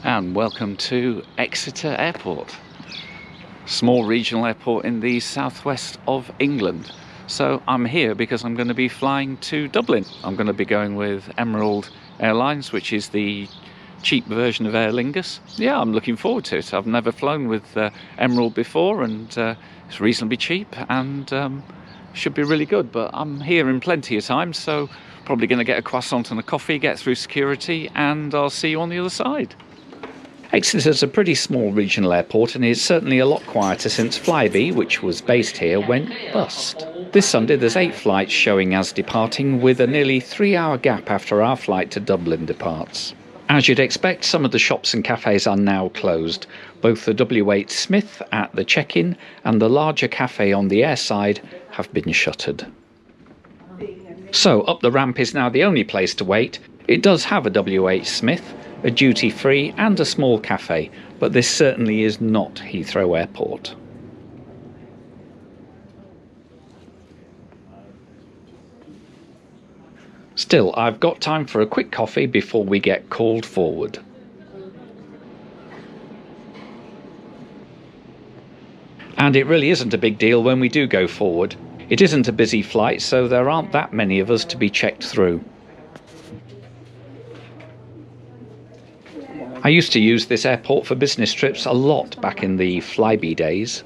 And welcome to Exeter Airport, small regional airport in the southwest of England. So I'm here because I'm going to be flying to Dublin. I'm going to be going with Emerald Airlines, which is the cheap version of Aer Lingus. Yeah, I'm looking forward to it. I've never flown with Emerald before, and it's reasonably cheap and should be really good. But I'm here in plenty of time, so probably going to get a croissant and a coffee, get through security, and I'll see you on the other side. Exeter is a pretty small regional airport and is certainly a lot quieter since Flybe, which was based here, went bust. This Sunday there's 8 flights showing as departing, with a nearly 3-hour gap after our flight to Dublin departs. As you'd expect, some of the shops and cafes are now closed. Both the W8 Smith at the check-in and the larger cafe on the airside have been shuttered. So up the ramp is now the only place to wait. It does have a W8 Smith, a duty-free and a small cafe, but this certainly is not Heathrow Airport. Still, I've got time for a quick coffee before we get called forward. And it really isn't a big deal when we do go forward. It isn't a busy flight, so there aren't that many of us to be checked through. I used to use this airport for business trips a lot back in the Flybe days.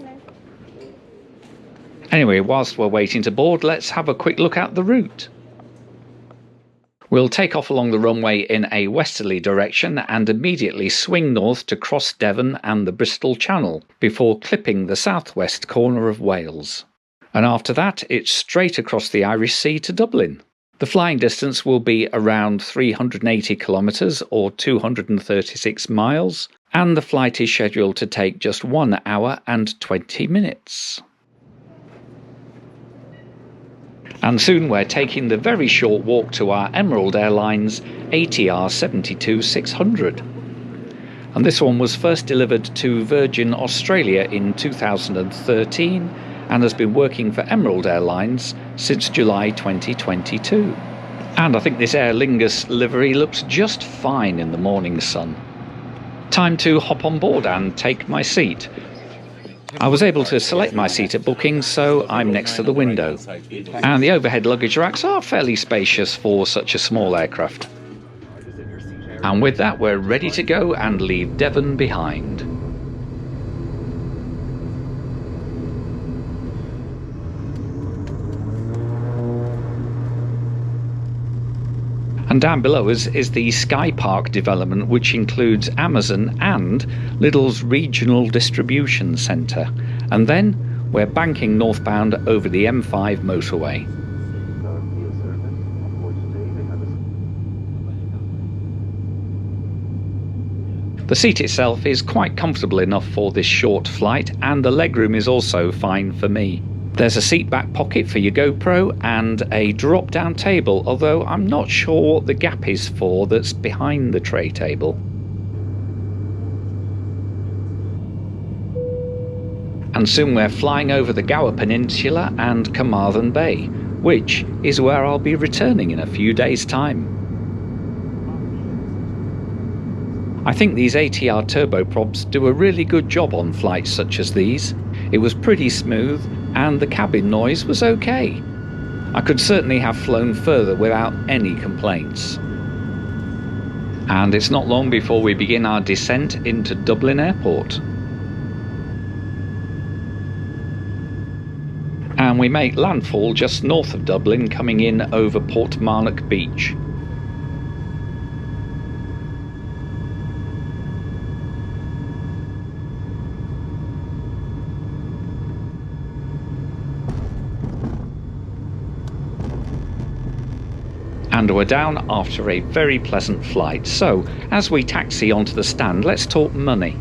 Anyway, whilst we're waiting to board, let's have a quick look at the route. We'll take off along the runway in a westerly direction and immediately swing north to cross Devon and the Bristol Channel before clipping the southwest corner of Wales. And after that, it's straight across the Irish Sea to Dublin. The flying distance will be around 380 kilometres or 236 miles, and the flight is scheduled to take just 1 hour and 20 minutes. And soon we're taking the very short walk to our Emerald Airlines ATR 72-600. And this one was first delivered to Virgin Australia in 2013 and has been working for Emerald Airlines since July 2022. And I think this Aer Lingus livery looks just fine in the morning sun. Time to hop on board and take my seat. I was able to select my seat at booking, so I'm next to the window. And the overhead luggage racks are fairly spacious for such a small aircraft. And with that, we're ready to go and leave Devon behind. And down below us is the Sky Park development, which includes Amazon and Lidl's regional distribution centre. And then we're banking northbound over the M5 motorway. The seat itself is quite comfortable enough for this short flight, and the legroom is also fine for me. There's a seat back pocket for your GoPro and a drop-down table, although I'm not sure what the gap is for that's behind the tray table. And soon we're flying over the Gower Peninsula and Carmarthen Bay, which is where I'll be returning in a few days' time. I think these ATR turboprops do a really good job on flights such as these. It was pretty smooth and the cabin noise was okay. I could certainly have flown further without any complaints. And it's not long before we begin our descent into Dublin Airport. And we make landfall just north of Dublin, coming in over Portmarnock Beach. And we're down after a very pleasant flight. So, as we taxi onto the stand, let's talk money.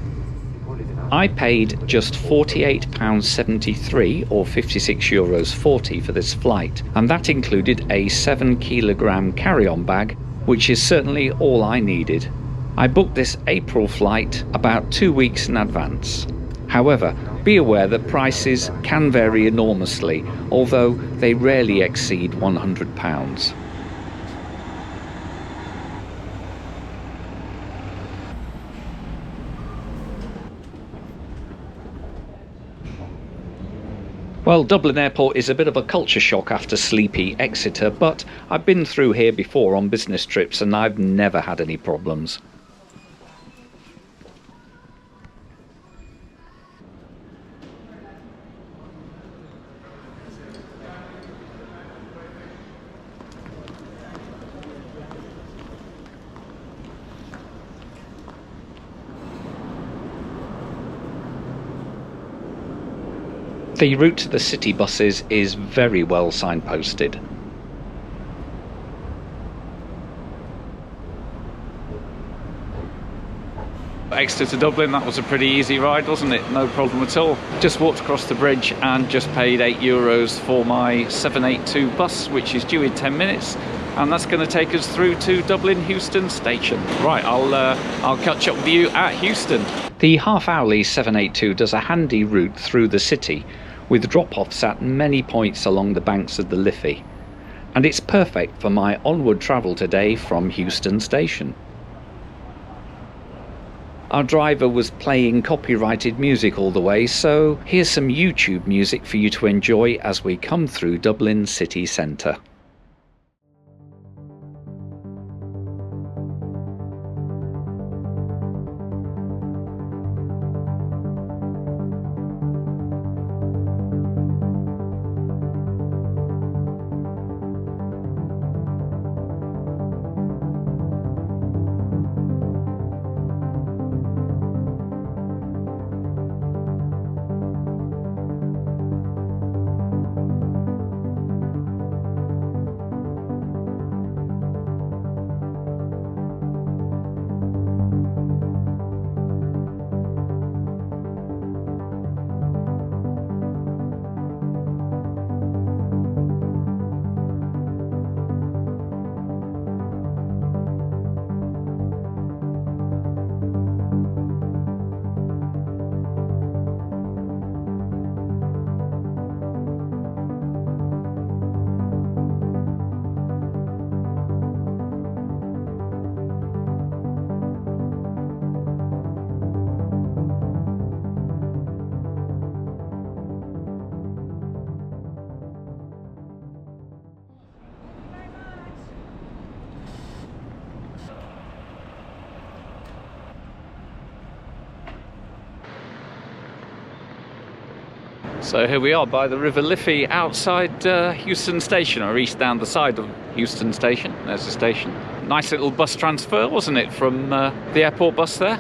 I paid just £48.73 or €56.40 for this flight, and that included a 7-kilogram carry-on bag, which is certainly all I needed. I booked this April flight about 2 weeks in advance. However, be aware that prices can vary enormously, although they rarely exceed £100. Well, Dublin Airport is a bit of a culture shock after sleepy Exeter, but I've been through here before on business trips and I've never had any problems. The route to the city buses is very well signposted. Exeter to Dublin, that was a pretty easy ride, wasn't it? No problem at all. Just walked across the bridge and just paid €8 for my 782 bus, which is due in 10 minutes. And that's going to take us through to Dublin Heuston station. Right, I'll catch up with you at Heuston. The half-hourly 782 does a handy route through the city, with drop-offs at many points along the banks of the Liffey. And it's perfect for my onward travel today from Heuston station. Our driver was playing copyrighted music all the way, so here's some YouTube music for you to enjoy as we come through Dublin city centre. So here we are by the River Liffey outside Heuston station, or east down the side of Heuston station. There's the station. Nice little bus transfer, wasn't it, from the airport bus there?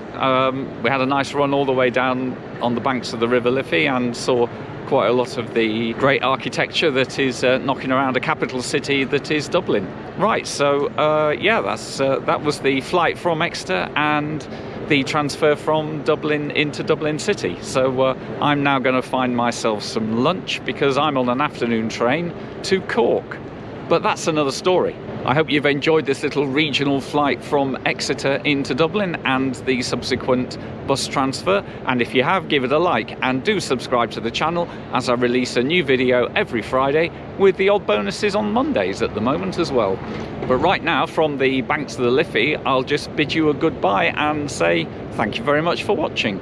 We had a nice run all the way down on the banks of the River Liffey and saw quite a lot of the great architecture that is knocking around a capital city that is Dublin. Right, so yeah, that was the flight from Exeter and the transfer from Dublin into Dublin City. So I'm now going to find myself some lunch because I'm on an afternoon train to Cork. But that's another story. I hope you've enjoyed this little regional flight from Exeter into Dublin and the subsequent bus transfer. And if you have, give it a like and do subscribe to the channel as I release a new video every Friday with the odd bonuses on Mondays at the moment as well. But right now, from the banks of the Liffey, I'll just bid you a goodbye and say thank you very much for watching.